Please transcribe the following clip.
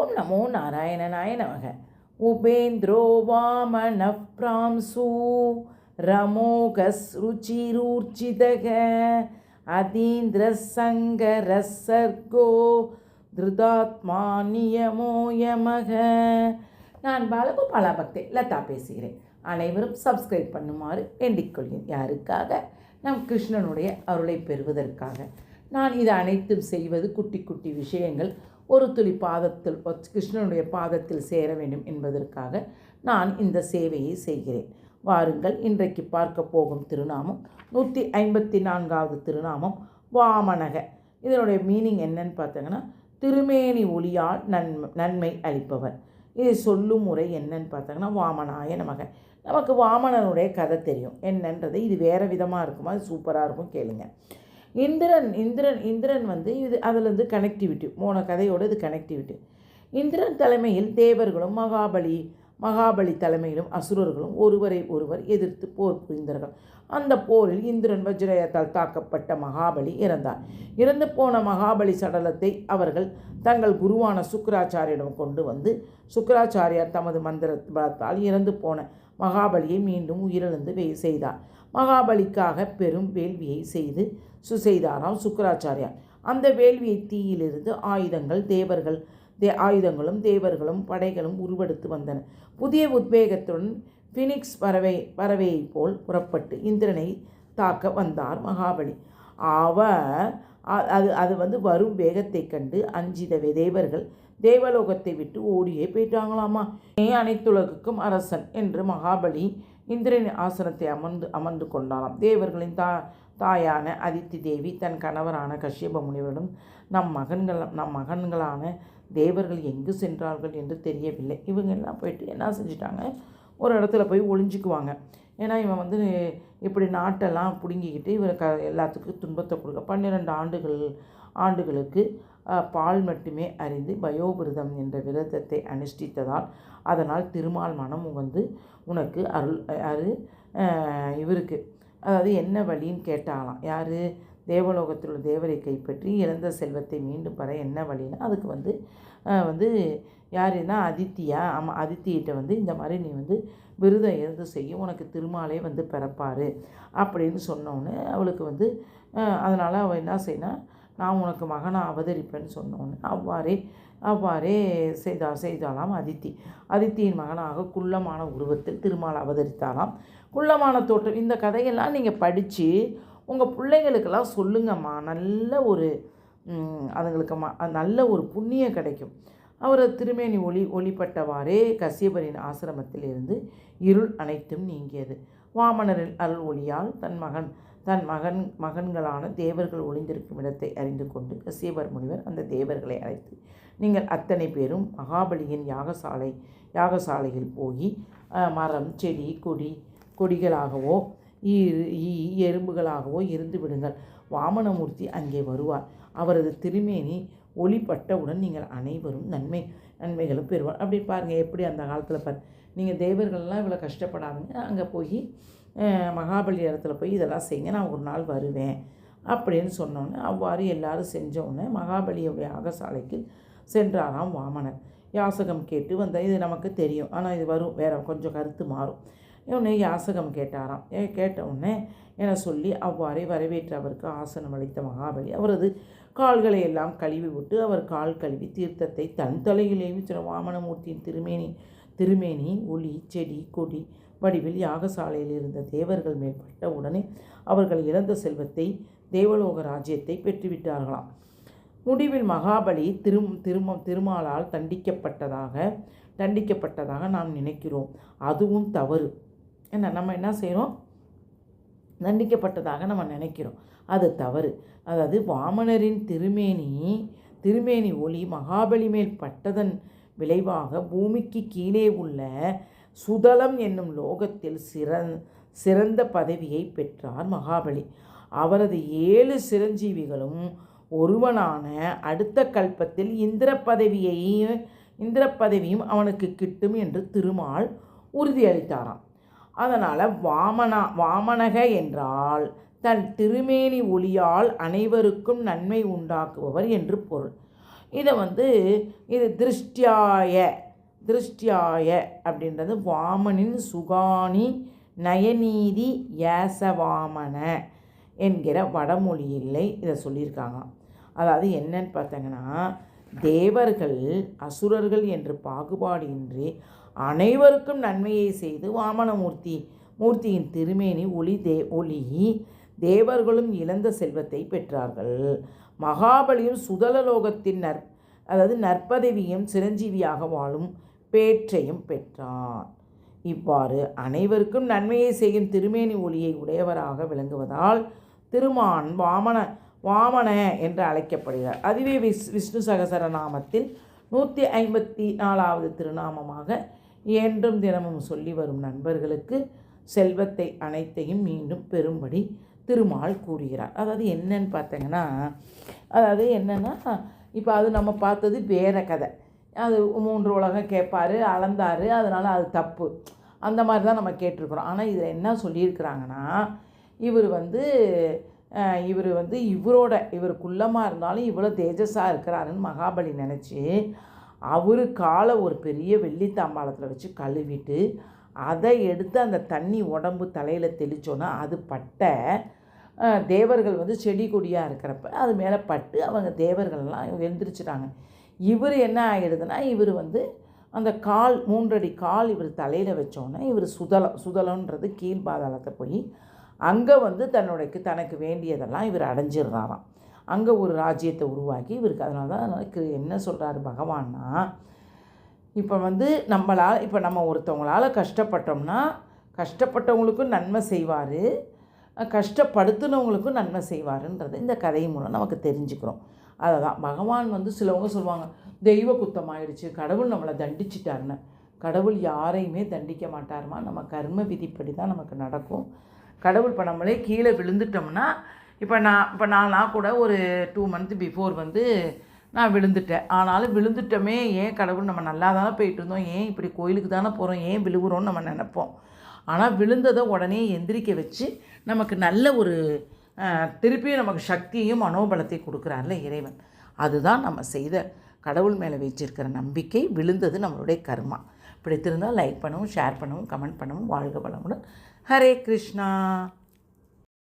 ஓம் நமோ நாராயணனாய நமக. உபேந்திரோ வாமனः பிராம்சு ரமோகஸ் ருச்சிரூர்ச்சிதக அதீந்திரः சங்கரः சர்கோ திருதாத்மா நியமோ யமக. நான் பாலகோபாலா பக்தி லதா பேசுகிறேன். அனைவரும் சப்ஸ்கிரைப் பண்ணுமாறு வேண்டிக்கொள்கிறேன். யாருக்காக? நம் கிருஷ்ணனுடைய அருளை பெறுவதற்காக. நான் இது அனைத்தும் செய்வது குட்டி குட்டி விஷயங்கள் ஒரு துளி பாதத்தில் கிருஷ்ணனுடைய பாதத்தில் சேர வேண்டும் என்பதற்காக நான் இந்த சேவையை செய்கிறேன். வாருங்கள், இன்றைக்கு பார்க்க போகும் திருநாமம் 154வது திருநாமம் வாமனக. இதனுடைய மீனிங் என்னன்னு பார்த்தீங்கன்னா, திருமேனி ஒளியால் நன்மை அளிப்பவர். இது சொல்லும் முறை என்னன்னு பார்த்தாங்கன்னா, வாமனாய நமக. நமக்கு வாமனனுடைய கதை தெரியும் என்னன்றது. இது வேறு விதமாக இருக்குமா, அது சூப்பராக இருக்கும், கேளுங்க. இந்திரன் வந்து இது அதிலேருந்து கனெக்டிவிட்டி போன கதையோடு இது கனெக்டிவிட்டி. இந்திரன் தலைமையில் தேவர்களும் மகாபலி தலைமையிலும் அசுரர்களும் ஒருவரை ஒருவர் எதிர்த்து போர் புரிந்தார்கள். அந்த போரில் இந்திரன் வஜ்ரயத்தால் தாக்கப்பட்ட மகாபலி இறந்தார். இறந்து போன மகாபலி சடலத்தை அவர்கள் தங்கள் குருவான சுக்கராச்சாரியிடம் கொண்டு வந்து, சுக்கராச்சாரியார் தமது மந்திரத்தால் இறந்து போன மகாபலியை மீண்டும் உயிரிழந்து செய்தார். மகாபலிக்காக பெரும் வேள்வியை செய்தாராம் சுக்கராச்சாரியார். அந்த வேள்வியை தீயிலிருந்து ஆயுதங்களும் தேவர்களும் படைகளும் உருவெடுத்து வந்தன. புதிய உத்வேகத்துடன் ஃபினிக்ஸ் பறவையை போல் புறப்பட்டு இந்திரனை தாக்க வந்தார் மகாபலி. அது வரும் வேகத்தை கண்டு அஞ்சித தேவர்கள் தேவலோகத்தை விட்டு ஓடியே போயிட்டாங்களாமா. அனைத்துலகுக்கும் அரசன் என்று மகாபலி இந்திரனின் ஆசனத்தை அமர்ந்து கொண்டாராம். தேவர்களின் தாயான அதித்தி தேவி தன் கணவரான கஷ்யப முனிவரிடம் நம் மகன்களான தேவர்கள் எங்கு சென்றார்கள் என்று தெரியவில்லை. இவங்க எல்லாம் போயிட்டு என்ன செஞ்சிட்டாங்க, ஒரு இடத்துல போய் ஒளிஞ்சிக்குவாங்க. ஏன்னா இவன் இப்படி நாட்டெல்லாம் பிடுங்கிக்கிட்டு இவர் எல்லாத்துக்கும் துன்பத்தை கொடுக்க 12 ஆண்டுகளுக்கு பால் மட்டுமே அறிந்து பயோவிரதம் என்ற விரதத்தை அனுஷ்டித்ததால் அதனால் திருமால் மனம் உனக்கு இவருக்கு அதாவது என்ன வழின்னு கேட்டாலாம். யார்? தேவலோகத்தில் உள்ள தேவரை கைப்பற்றி இழந்த செல்வத்தை மீண்டும் பெற என்ன வழின்னா, அதுக்கு யாருன்னா அதித்தியிட்ட இந்த மாதிரி நீ விரதம் இருந்து செய்ய உனக்கு திருமாலே பிறப்பார் அப்படின்னு சொன்னோன்னு அவளுக்கு அதனால் அவள் என்ன செய்யினா, நான் உனக்கு மகனாக அவதரிப்பேன்னு சொன்னோன்னு அவ்வாறே செய்தாலாம் அதித்தியின் மகனாக குள்ளமான உருவத்தில் திருமால் அவதரித்தாலாம். குள்ளமான தோற்றம். இந்த கதையெல்லாம் நீங்கள் படித்து உங்கள் பிள்ளைங்களுக்கெல்லாம் சொல்லுங்கம்மா. அதுங்களுக்கு நல்ல ஒரு புண்ணியம் கிடைக்கும். அவர் திருமேனி ஒளிப்பட்டவாறே கசியபரின் ஆசிரமத்தில் இருந்து இருள் அனைத்தும் நீங்கியது. வாமனரின் அருள் ஒளியால் தன் மகன்களான தேவர்கள் ஒளிந்திருக்கும் இடத்தை அறிந்து கொண்டு கசியபர் முனிவர் அந்த தேவர்களை அழைத்து, நீங்கள் அத்தனை பேரும் மகாபலியின் யாகசாலையில் போய் மரம், செடி, கொடிகளாகவோ எறும்புகளாகவோ இருந்து விடுங்கள். வாமனமூர்த்தி அங்கே வருவார். அவரது திருமேனி ஒளிப்பட்டவுடன் நீங்கள் அனைவரும் நன்மைகளும் பெறுவார். அப்படி பாருங்கள், எப்படி அந்த காலத்தில் நீங்கள் தேவர்கள்லாம் இவ்வளோ கஷ்டப்படாதீங்க, அங்கே போய் மகாபலி இடத்துல போய் இதெல்லாம் செய்யுங்க, நான் ஒரு நாள் வருவேன் அப்படின்னு சொன்னோன்னே அவ்வாறு எல்லாரும் செஞ்சோன்னே மகாபலியுடைய யாகசாலைக்கு சென்றாராம் வாமனர். யாசகம் கேட்டு இது நமக்கு தெரியும், ஆனால் இது வேறு கொஞ்சம் கருத்து மாறும். இவனே யாசகம் கேட்டாராம். கேட்ட உடனே என சொல்லி அவ்வாறே வரவேற்று அவருக்கு ஆசனம் அளித்த மகாபலி அவரது கால்களை எல்லாம் கழுவி விட்டு அவர் கால் கழுவி தீர்த்தத்தை தன் தலையிலே வாமனமூர்த்தியின் திருமேனி ஒளி, செடி, கொடி வடிவில் யாகசாலையில் இருந்த தேவர்கள் மேல் பட்ட உடனே அவர்கள் இழந்த செல்வத்தை தேவலோக ராஜ்யத்தை பெற்றுவிட்டார்களாம். முடிவில் மகாபலி திருமாலால் தண்டிக்கப்பட்டதாக நாம் நினைக்கிறோம். அதுவும் தவறு. நம்ம என்ன செய்கிறோம்? தண்டிக்கப்பட்டதாக நம்ம நினைக்கிறோம், அது தவறு. அதாவது வாமனரின் திருமேனி ஒளி மகாபலி மேல் பட்டதன் விளைவாக பூமிக்கு கீழே உள்ள சுதலம் என்னும் லோகத்தில் சிறந்த பதவியை பெற்றார் மகாபலி. அவரது 7 சிரஞ்சீவிகளும் ஒருவனான அடுத்த கல்பத்தில் இந்திர பதவியும் அவனுக்கு கிட்டும் என்று திருமால் உறுதியளித்தாராம். அதனால் வாமனக என்றால் தன் திருமேனி ஒளியால் அனைவருக்கும் நன்மை உண்டாக்குபவர் என்று பொருள். இதை வந்து இது திருஷ்டியாய அப்படின்றது வாமனின் சுகானி நயநீதி ஏசவாமன என்கிற வடமொழியில் இதை சொல்லியிருக்காங்க. அதாவது என்னன்னு பார்த்தீங்கன்னா, தேவர்கள் அசுரர்கள் என்று பாகுபாடின்றி அனைவருக்கும் நன்மையை செய்து மூர்த்தியின் திருமேனி ஒளி தேவர்களும் இழந்த செல்வத்தை பெற்றார்கள். மகாபலியும் சுதலலோகத்தின் நற்பதவியும் சிரஞ்சீவியாக வாழும் பேற்றையும் பெற்றார். இவ்வாறு அனைவருக்கும் நன்மையை செய்யும் திருமேனி ஒளியை உடையவராக விளங்குவதால் திருமான் வாமன என்று அழைக்கப்படுகிறார். அதுவே விஷ்ணு சகசரநாமத்தில் 154வது திருநாமமாக என்றும் தினமும் சொல்லி வரும் நண்பர்களுக்கு செல்வத்தை அனைத்தையும் மீண்டும் பெறும்படி திருமால் கூறுகிறார். அதாவது என்னன்னு பார்த்தீங்கன்னா, இப்போ அது நம்ம பார்த்தது வேற கதை. அது 3 உலகம் கேட்பார், அளந்தார், அதனால் அது தப்பு, அந்த மாதிரி தான் நம்ம கேட்டிருக்கிறோம். ஆனால் இதில் என்ன சொல்லியிருக்கிறாங்கன்னா, இவர் குள்ளமாக இருந்தாலும் இவ்வளோ தேஜஸாக இருக்கிறாருன்னு மகாபலி நினச்சி அவர் காலை ஒரு பெரிய வெள்ளி தாம்பாளத்தில் வச்சு கழுவிட்டு அதை எடுத்து அந்த தண்ணி உடம்பு தலையில் தெளித்தோன்னா அது பட்ட தேவர்கள் செடி கொடியாக இருக்கிறப்ப அது மேலே பட்டு அவங்க தேவர்கள்லாம் எழுந்திரிச்சிட்டாங்க. இவர் என்ன ஆகிடுதுன்னா, இவர் அந்த 3 அடி கால் இவர் தலையில் வச்சோன்னே இவர் சுதலன்றது கீழ்பாதாளத்தை போய் அங்கே தனக்கு வேண்டியதெல்லாம் இவர் அடைஞ்சிடுறாராம். அங்கே ஒரு ராஜ்யத்தை உருவாக்கி இவருக்கு அதனால தான் என்ன சொல்கிறாரு பகவான்னா, இப்போ நம்ம ஒருத்தவங்களால் கஷ்டப்பட்டோம்னா கஷ்டப்பட்டவங்களுக்கும் நன்மை செய்வார், கஷ்டப்படுத்தினவங்களுக்கும் நன்மை செய்வாருன்றது இந்த கதை மூலம் நமக்கு தெரிஞ்சுக்கிறோம். அதை தான் பகவான் சிலவங்க சொல்லுவாங்க, தெய்வ குத்தமாயிடுச்சு, கடவுள் நம்மளை தண்டிச்சிட்டாருன்னு. கடவுள் யாரையுமே தண்டிக்க மாட்டாருமா, நம்ம கர்ம விதிப்படி தான் நமக்கு நடக்கும். கடவுள் இப்போ நம்மளே கீழே விழுந்துட்டோம்னா, இப்போ நான் கூட ஒரு 2 months பிஃபோர் நான் விழுந்துட்டேன். ஆனாலும் விழுந்துட்டோமே, ஏன் கடவுள் நம்ம நல்லா தானே போயிட்டு இருந்தோம், ஏன் இப்படி கோயிலுக்கு தானே போகிறோம், ஏன் விழுவுறோன்னு நம்ம நினைப்போம். ஆனால் விழுந்ததை உடனே எந்திரிக்க வச்சு நமக்கு நல்ல ஒரு திருப்பியும் நமக்கு சக்தியையும் மனோபலத்தையும் கொடுக்குறாருல இறைவன். அதுதான் நம்ம செய்த கடவுள் மேலே வச்சிருக்கிற நம்பிக்கை. விழுந்தது நம்மளுடைய கர்மா. பிடித்திருந்தால் லைக் பண்ணவும், ஷேர் பண்ணவும், கமெண்ட் பண்ணவும். வாழ்க வளமுடன். ஹரே கிருஷ்ணா.